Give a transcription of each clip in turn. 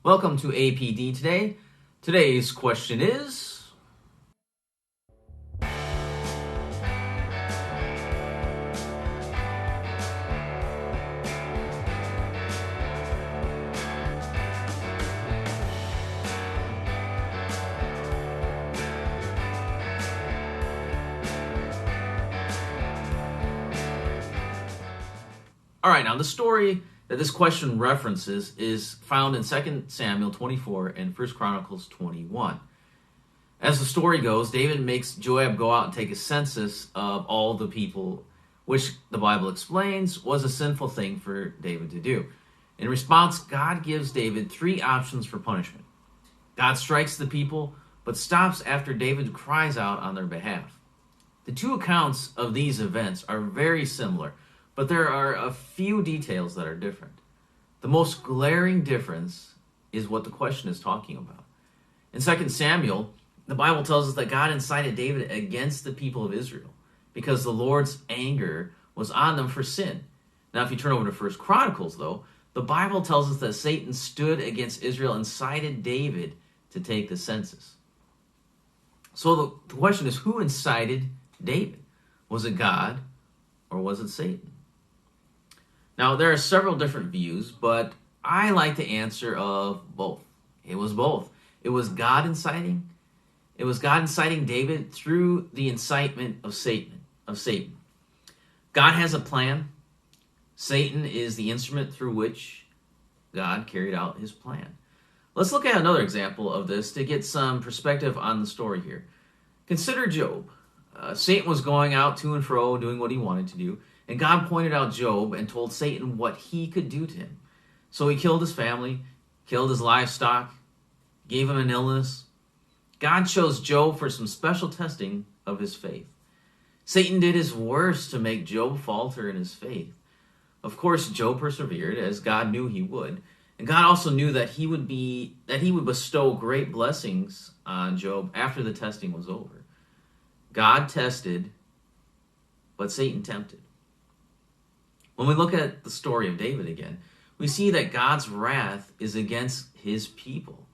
Welcome to APD Today. Today's question is, all right, now the story that this question references is found in 2 Samuel 24 and 1 Chronicles 21. As the story goes, David makes Joab go out and take a census of all the people, which the Bible explains was a sinful thing for David to do. In response, God gives David three options for punishment. God strikes the people, but stops after David cries out on their behalf. The two accounts of these events are very similar, but there are a few details that are different. The most glaring difference is what the question is talking about. In 2 Samuel, the Bible tells us that God incited David against the people of Israel because the Lord's anger was on them for sin. Now, if you turn over to 1 Chronicles, though, the Bible tells us that Satan stood against Israel and incited David to take the census. So the question is, who incited David? Was it God or was it Satan? Now, there are several different views, but I like the answer of both. It was both. It was God inciting. It was God inciting David through the incitement of Satan. God has a plan. Satan is the instrument through which God carried out his plan. Let's look at another example of this to get some perspective on the story here. Consider Job. Satan was going out to and fro, doing what he wanted to do. And God pointed out Job and told Satan what he could do to him. So he killed his family, killed his livestock, gave him an illness. God chose Job for some special testing of his faith. Satan did his worst to make Job falter in his faith. Of course, Job persevered, as God knew he would. And God also knew that he would bestow great blessings on Job after the testing was over. God tested, but Satan tempted. When we look at the story of David again, we see that God's wrath is against his people.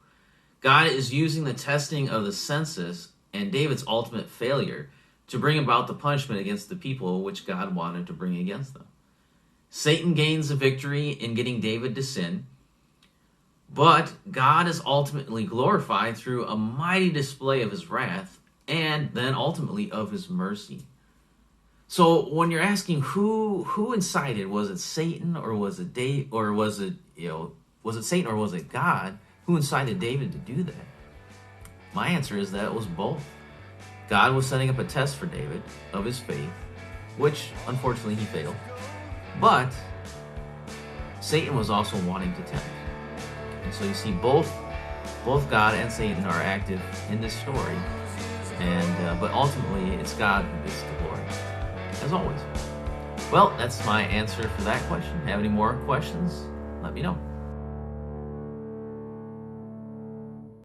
God is using the testing of the census and David's ultimate failure to bring about the punishment against the people which God wanted to bring against them. Satan gains a victory in getting David to sin, but God is ultimately glorified through a mighty display of his wrath and then ultimately of his mercy. So when you're asking who incited, was it Satan or was it was it Satan or was it God who incited David to do that? My answer is that it was both. God was setting up a test for David of his faith, which unfortunately he failed. But Satan was also wanting to tempt. And so you see both God and Satan are active in this story. But ultimately it's God who gets the glory, as always. Well, that's my answer for that question. Have any more questions? Let me know.